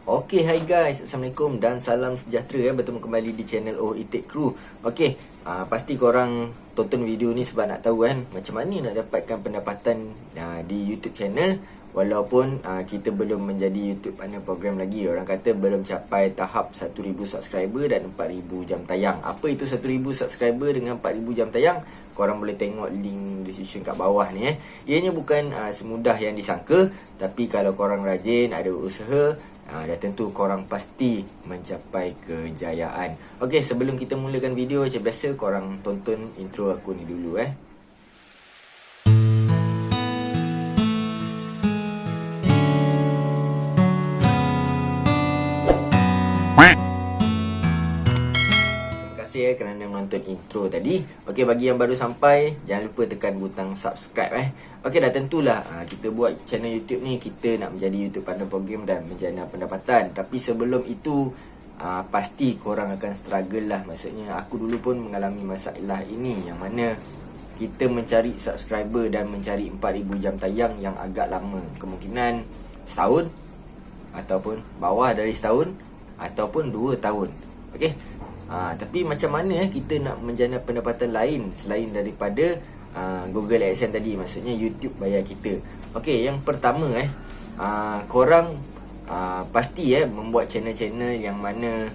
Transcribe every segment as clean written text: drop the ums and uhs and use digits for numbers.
Okay, hai guys, Assalamualaikum dan salam sejahtera ya. Bertemu kembali di channel Oh Itik Crew. Okay, pasti korang tonton video ni sebab nak tahu kan macam mana nak dapatkan pendapatan di YouTube channel. Walaupun kita belum menjadi YouTube partner program lagi. Orang kata belum capai tahap 1000 subscriber dan 4000 jam tayang. Apa itu 1000 subscriber dengan 4000 jam tayang? Korang boleh tengok link description kat bawah ni Ianya bukan semudah yang disangka. Tapi kalau korang rajin, ada usaha, dah tentu korang pasti mencapai kejayaan. Okey, sebelum kita mulakan video, macam biasa korang tonton intro aku ni dulu Terima kasih kerana menonton intro tadi. Okey, bagi yang baru sampai, jangan lupa tekan butang subscribe Okey, dah tentulah kita buat channel YouTube ni, kita nak menjadi YouTube partner program dan menjana pendapatan. Tapi sebelum itu, pasti korang akan struggle lah. Maksudnya aku dulu pun mengalami masalah ini, yang mana kita mencari subscriber dan mencari 4000 jam tayang yang agak lama. Kemungkinan setahun, ataupun bawah dari setahun, ataupun 2 tahun. Okey. Tapi macam mana kita nak menjana pendapatan lain selain daripada Google AdSense tadi, maksudnya YouTube bayar kita. Okey, yang pertama korang pasti membuat channel-channel yang mana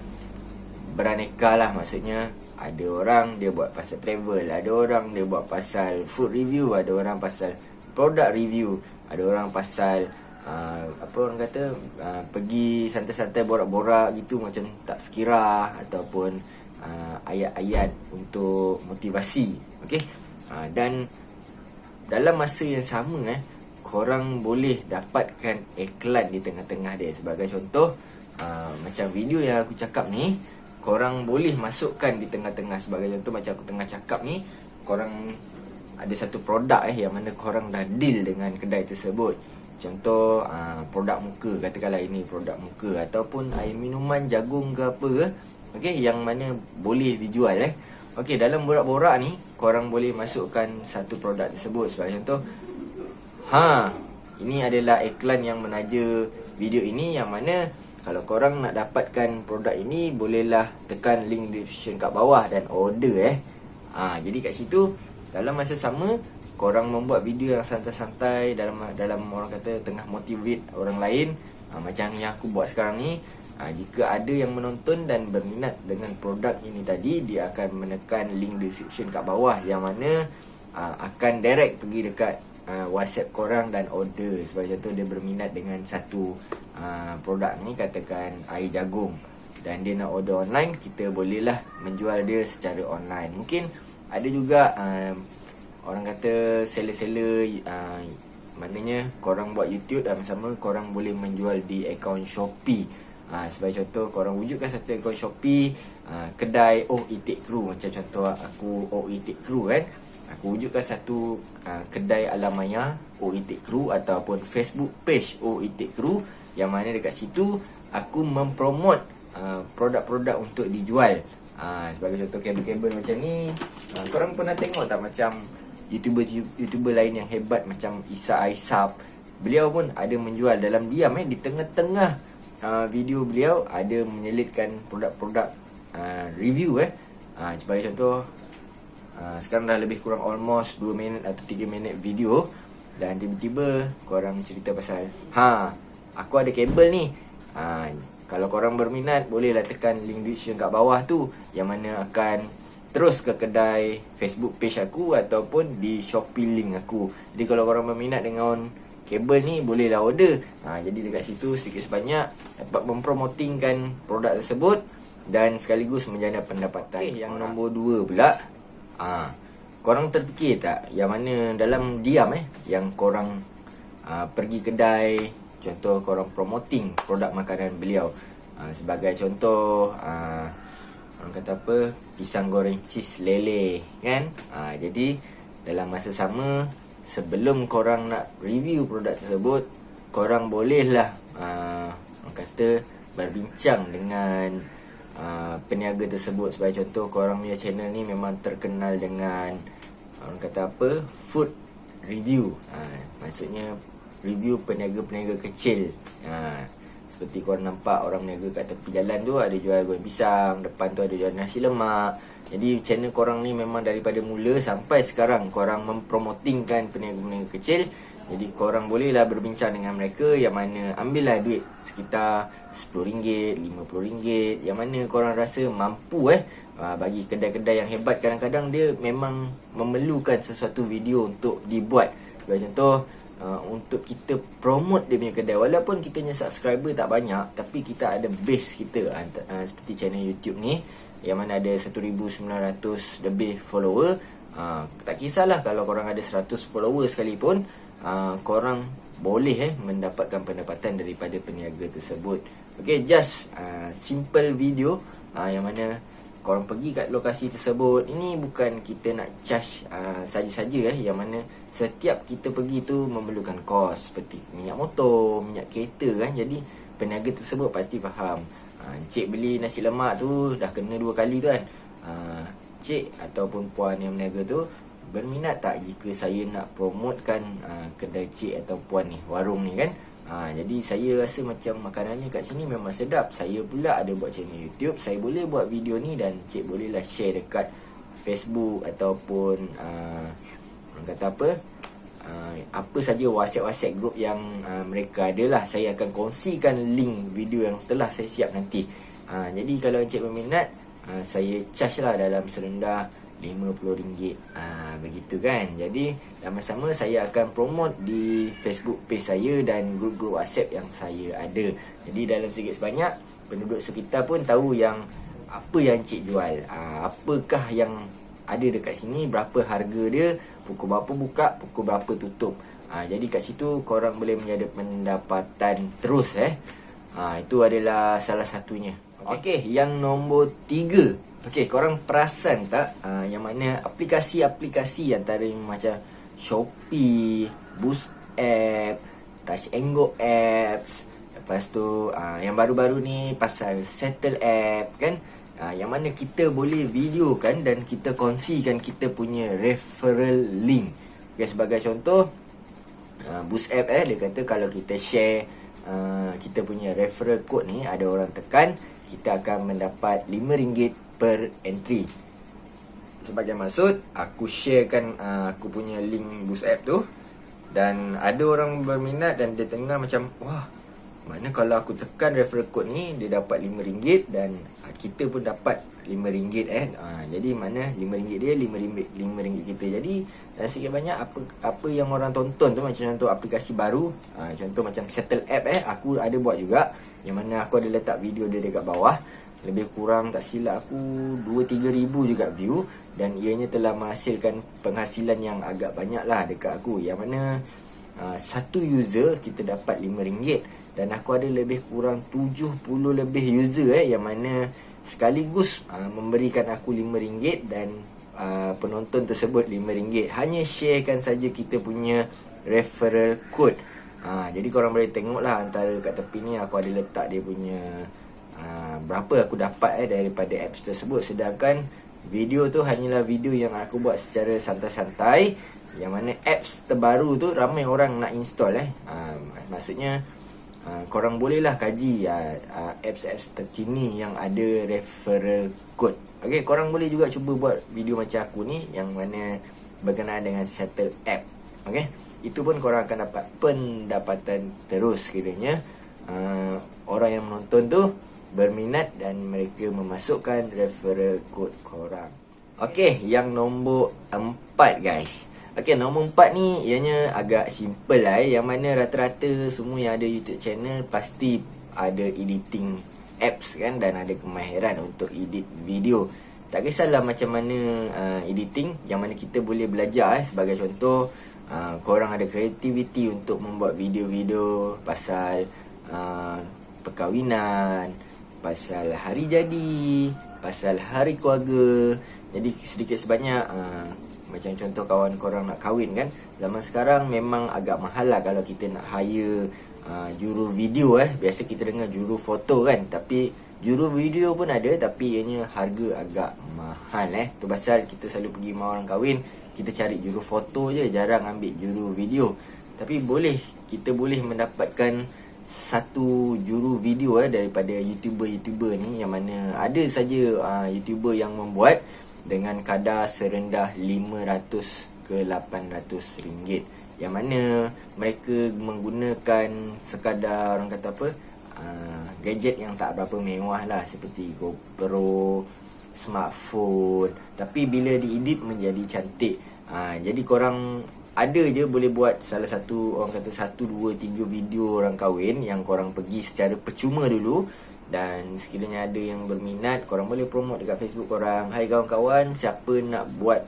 beraneka lah. Maksudnya ada orang dia buat pasal travel, ada orang dia buat pasal food review, ada orang pasal product review, ada orang pasal apa orang kata pergi santai-santai borak-borak gitu, macam tak sekira, ataupun ayat-ayat untuk motivasi. Okey. Dan dalam masa yang sama korang boleh dapatkan iklan di tengah-tengah dia. Sebagai contoh, macam video yang aku cakap ni, korang boleh masukkan di tengah-tengah. Sebagai contoh macam aku tengah cakap ni, korang ada satu produk yang mana korang dah deal dengan kedai tersebut. Contoh produk muka, katakanlah ini produk muka, ataupun air minuman jagung ke apa okey, yang mana boleh dijual okey, dalam borak-borak ni korang boleh masukkan satu produk tersebut. Sebagai contoh, ini adalah iklan yang menaja video ini, yang mana kalau korang nak dapatkan produk ini, bolehlah tekan link description kat bawah dan order jadi kat situ dalam masa sama korang membuat video yang santai-santai, dalam orang kata tengah motivate orang lain, macam yang aku buat sekarang ni. Jika ada yang menonton dan berminat dengan produk ini tadi, dia akan menekan link description kat bawah, yang mana akan direct pergi dekat WhatsApp korang dan order. Sebagai contoh, dia berminat dengan satu produk ni, katakan air jagung, dan dia nak order online, kita bolehlah menjual dia secara online. Mungkin ada juga orang kata seller-seller, maknanya korang buat YouTube dan sama korang boleh menjual di akaun Shopee. Sebagai contoh, korang wujudkan satu akaun Shopee, kedai Oh Itik Crew. Macam contoh aku Oh Itik Crew aku wujudkan satu kedai alamaya Oh Itik Crew, ataupun Facebook page Oh Itik Crew, yang mana dekat situ aku mempromote produk-produk untuk dijual. Sebagai contoh, kabel-kabel macam ni. Korang pernah tengok tak macam YouTuber lain yang hebat macam Isa Aisap? Beliau pun ada menjual dalam diam di tengah-tengah video beliau ada menyelitkan produk-produk review sebagai contoh, sekarang dah lebih kurang almost 2 minit atau 3 minit video, dan tiba-tiba korang cerita pasal aku ada kabel ni. Kalau korang berminat, bolehlah tekan link description kat bawah tu, yang mana akan terus ke kedai Facebook page aku ataupun di Shopee link aku. Jadi kalau korang berminat dengan kabel ni, bolehlah order. Jadi dekat situ sikit sebanyak dapat mempromotingkan produk tersebut dan sekaligus menjana pendapatan. Okay, yang nombor 2 pula, korang terfikir tak yang mana dalam diam yang korang pergi kedai, contoh korang promoting produk makanan beliau. Sebagai contoh, orang kata apa, pisang goreng cheese lele kan. Jadi dalam masa sama, sebelum korang nak review produk tersebut, korang bolehlah orang kata berbincang dengan peniaga tersebut. Sebagai contoh, korang punya channel ni memang terkenal dengan orang kata apa, food review. Maksudnya review peniaga-peniaga kecil. Seperti korang nampak orang niaga kat tepi jalan tu ada jual goreng pisang, depan tu ada jual nasi lemak. Jadi channel korang ni memang daripada mula sampai sekarang korang mempromotingkan peniaga-peniaga kecil. Jadi korang bolehlah berbincang dengan mereka, yang mana ambillah duit sekitar RM10, RM50, yang mana korang rasa mampu bagi kedai-kedai yang hebat, kadang-kadang dia memang memerlukan sesuatu video untuk dibuat. Sebagai contoh, untuk kita promote dia punya kedai, walaupun kita punya subscriber tak banyak, tapi kita ada base kita, seperti channel YouTube ni yang mana ada 1,900 lebih follower. Tak kisahlah kalau korang ada 100 follower sekalipun, korang boleh mendapatkan pendapatan daripada peniaga tersebut. Okay, just simple video yang mana korang pergi kat lokasi tersebut. Ini bukan kita nak charge saja-saja yang mana setiap kita pergi tu memerlukan kos, seperti minyak motor, minyak kereta kan. Jadi peniaga tersebut pasti faham, cik beli nasi lemak tu dah kena 2 kali tu kan. Cik ataupun puan yang meniaga tu berminat tak jika saya nak promotekan kedai cik atau puan ni, warung ni kan. Jadi saya rasa macam makanannya kat sini memang sedap. Saya pula ada buat channel YouTube, saya boleh buat video ni dan cik bolehlah share dekat Facebook ataupun orang kata apa saja WhatsApp group yang mereka ada lah. Saya akan kongsikan link video yang setelah saya siap nanti. Jadi kalau encik berminat, saya charge lah dalam serendah RM50, begitu kan. Jadi sama-sama saya akan promote di Facebook page saya dan grup-grup WhatsApp yang saya ada. Jadi dalam sedikit sebanyak penduduk sekitar pun tahu yang apa yang cik jual, apakah yang ada dekat sini, berapa harga dia, pukul berapa buka, pukul berapa tutup. Jadi kat situ korang boleh menjadi pendapatan terus. Itu adalah salah satunya. Okey, yang nombor 3. Okey, korang perasan tak yang mana aplikasi-aplikasi antara macam Shopee, Boost App, Touch and Go Apps, lepas tu yang baru-baru ni pasal Settle App kan, yang mana kita boleh videokan dan kita kongsikan kita punya referral link. Okay, sebagai contoh, Boost App dia kata kalau kita share kita punya referral code ni, ada orang tekan, kita akan mendapat RM5 per entry. Sebagai maksud, aku sharekan aku punya link Boost App tu, dan ada orang berminat dan dia tengah macam, wah, mana kalau aku tekan referral code ni dia dapat RM5 dan kita pun dapat RM5 jadi mana RM5 dia, RM5 kita. Jadi sikit banyak apa yang orang tonton tu, macam contoh aplikasi baru, contoh macam Settle App aku ada buat juga, yang mana aku ada letak video dia dekat bawah. Lebih kurang tak silap aku 2-3 ribu juga view, dan ianya telah menghasilkan penghasilan yang agak banyak lah dekat aku, yang mana satu user kita dapat RM5, dan aku ada lebih kurang 70 lebih user yang mana sekaligus memberikan aku RM5 dan penonton tersebut RM5. Hanya sharekan saja kita punya referral code. Jadi korang boleh tengok lah, antara kat tepi ni aku ada letak dia punya berapa aku dapat daripada apps tersebut. Sedangkan video tu hanyalah video yang aku buat secara santai-santai, yang mana apps terbaru tu ramai orang nak install maksudnya korang bolehlah kaji apps-apps terkini yang ada referral code. Okay, korang boleh juga cuba buat video macam aku ni yang mana berkenaan dengan Settle App. Okay, itu pun korang akan dapat pendapatan terus kiranya orang yang menonton tu berminat dan mereka memasukkan referral code korang. Okey, yang nombor 4 guys. Okey, nombor 4 ni ianya agak simple lah, yang mana rata-rata semua yang ada YouTube channel pasti ada editing apps kan, dan ada kemahiran untuk edit video. Tak kisahlah macam mana editing, yang mana kita boleh belajar sebagai contoh, korang ada kreativiti untuk membuat video-video pasal perkahwinan, pasal hari jadi, pasal hari keluarga. Jadi sedikit sebanyak macam contoh kawan korang nak kahwin kan, zaman sekarang memang agak mahal lah kalau kita nak hire juru video. Biasa kita dengar juru foto kan, tapi juru video pun ada, tapi ianya harga agak mahal. Tu pasal kita selalu pergi rumah orang kahwin, kita cari juru foto je, jarang ambil juru video. Tapi kita boleh mendapatkan satu juru video daripada YouTuber ni, yang mana ada saja YouTuber yang membuat dengan kadar serendah 500 ke 800 ringgit, yang mana mereka menggunakan sekadar orang kata apa, gadget yang tak berapa mewah lah, seperti GoPro, smartphone, tapi bila diedit menjadi cantik. Jadi korang ada je boleh buat salah satu, orang kata 1, 2, 3 video orang kahwin yang korang pergi secara percuma dulu, dan sekiranya ada yang berminat, korang boleh promote dekat Facebook korang. Hai kawan-kawan, siapa nak buat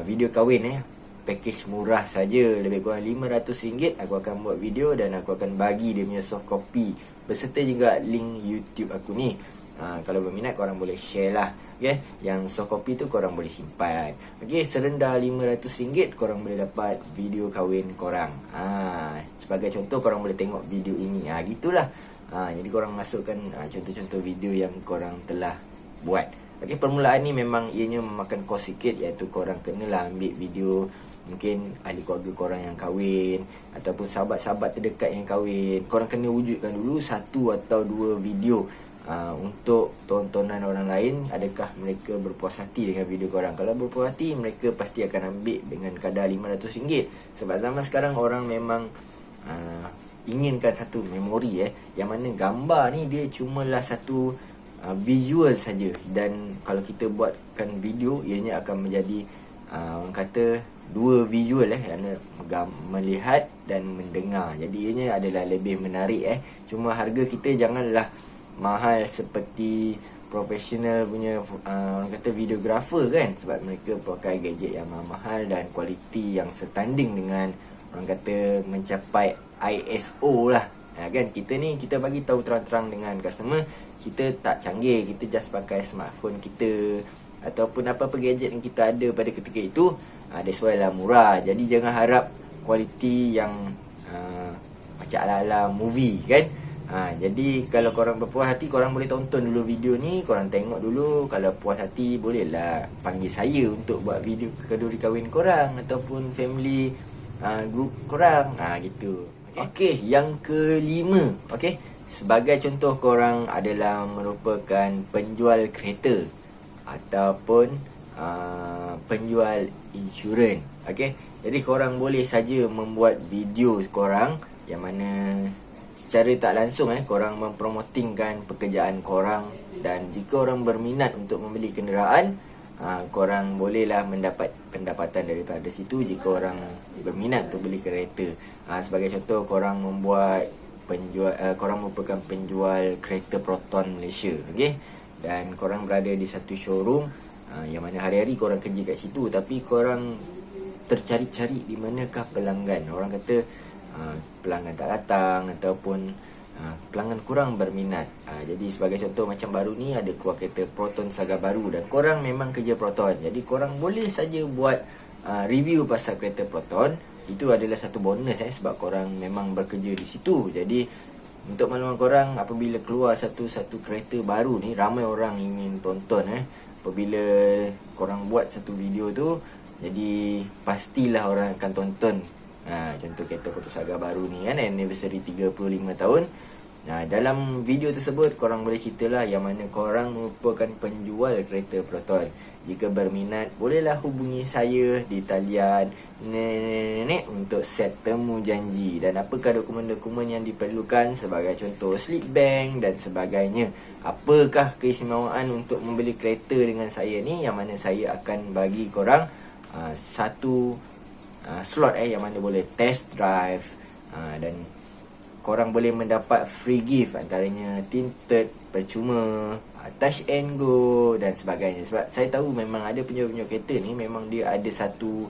video kahwin package murah saja, lebih kurang RM500, aku akan buat video dan aku akan bagi dia punya soft copy beserta juga link YouTube aku ni. Kalau berminat korang boleh share lah, okay? Yang soft copy tu korang boleh simpan, okay? Serendah RM500 korang boleh dapat video kahwin korang. Sebagai contoh, korang boleh tengok video ini, gitulah. Jadi korang masukkan contoh-contoh video yang korang telah buat. Okay, permulaan ni memang ianya memakan kos sikit, iaitu korang kenalah ambil video mungkin ahli keluarga korang yang kahwin ataupun sahabat-sahabat terdekat yang kahwin. Korang kena wujudkan dulu 1 atau 2 video untuk tontonan orang lain, adakah mereka berpuas hati dengan video korang. Kalau berpuas hati, mereka pasti akan ambil dengan kadar RM500. Sebab zaman sekarang orang memang inginkan satu memori yang mana gambar ni dia cumalah satu visual saja, dan kalau kita buatkan video, ianya akan menjadi orang kata 2 visual kerana melihat dan mendengar. Jadi ianya adalah lebih menarik Cuma harga kita janganlah mahal seperti profesional punya orang kata videographer kan, sebab mereka pakai gadget yang mahal dan kualiti yang setanding dengan orang kata mencapai ISO lah, kan. Kita ni, kita bagi tahu terang-terang dengan customer, kita tak canggih, kita just pakai smartphone kita ataupun apa-apa gadget yang kita ada pada ketika itu. That's why lah murah. Jadi jangan harap kualiti yang macam ala-ala movie kan. Jadi kalau korang berpuas hati, korang boleh tonton dulu video ni, korang tengok dulu. Kalau puas hati, bolehlah panggil saya untuk buat video keduri kahwin korang ataupun family group korang, gitu. Okay, yang kelima, sebagai contoh, korang adalah merupakan penjual kereta ataupun penjual insurans. Jadi korang boleh saja membuat video korang yang mana secara tak langsung korang mempromotingkan pekerjaan korang, dan jika orang berminat untuk membeli kenderaan, korang bolehlah mendapat pendapatan daripada situ jika orang berminat untuk beli kereta. Sebagai contoh, korang membuat korang merupakan penjual kereta Proton Malaysia, dan korang berada di satu showroom yang mana hari-hari korang kerja kat situ, tapi korang tercari-cari di manakah pelanggan. Orang kata pelanggan tak datang ataupun pelanggan kurang berminat. Jadi sebagai contoh, macam baru ni ada keluar kereta Proton Saga baru, dan korang memang kerja Proton, jadi korang boleh saja buat review pasal kereta Proton. Itu adalah satu bonus sebab korang memang bekerja di situ. Jadi untuk makluman korang, apabila keluar satu kereta baru ni, ramai orang ingin tonton. Apabila korang buat satu video tu, jadi pastilah orang akan tonton. Contoh kereta Proton Saga baru ni kan, anniversary 35 tahun. Dalam video tersebut korang boleh ceritalah yang mana korang merupakan penjual kereta Proton. Jika berminat, bolehlah hubungi saya di talian nenek untuk set temu janji. Dan apakah dokumen-dokumen yang diperlukan, sebagai contoh slip bank dan sebagainya. Apakah keistimewaan untuk membeli kereta dengan saya ni, yang mana saya akan bagi korang satu slot yang mana boleh test drive, dan korang boleh mendapat free gift, antaranya tinted percuma, touch and go dan sebagainya. Sebab saya tahu memang ada penjual-penjual kereta ni memang dia ada satu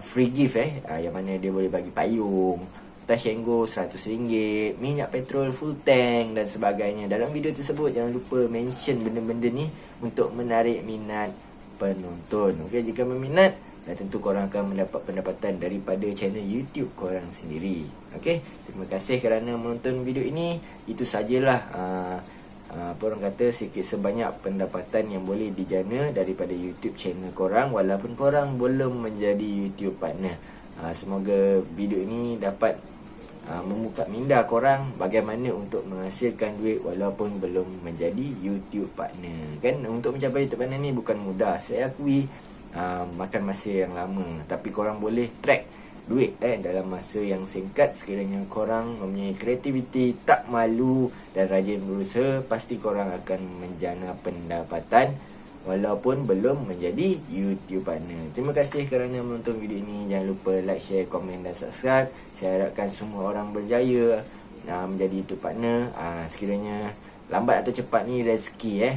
free gift yang mana dia boleh bagi payung, touch and go RM100, minyak petrol full tank dan sebagainya. Dalam video tersebut jangan lupa mention benda-benda ni untuk menarik minat penonton. Jika berminat, dan tentu korang akan mendapat pendapatan daripada channel YouTube korang sendiri. Terima kasih kerana menonton video ini. Itu sajalah apa orang kata, sikit sebanyak pendapatan yang boleh dijana daripada YouTube channel korang, walaupun korang belum menjadi YouTube partner. Semoga video ini dapat membuka minda korang bagaimana untuk menghasilkan duit walaupun belum menjadi YouTube partner. Kan untuk mencapai YouTube partner ni bukan mudah. Saya akui makan masa yang lama, tapi korang boleh track duit dalam masa yang singkat. Sekiranya korang mempunyai kreativiti, tak malu dan rajin berusaha, pasti korang akan menjana pendapatan walaupun belum menjadi YouTube partner. Terima kasih kerana menonton video ini. Jangan lupa like, share, komen dan subscribe. Saya harapkan semua orang berjaya menjadi YouTube partner. Sekiranya lambat atau cepat ni rezeki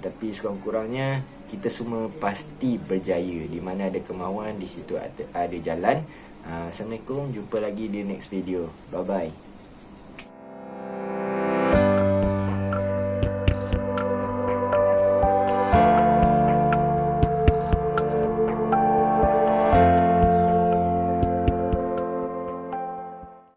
tapi sekurang-kurangnya kita semua pasti berjaya. Di mana ada kemauan, di situ ada jalan. Assalamualaikum, jumpa lagi di next video. Bye bye.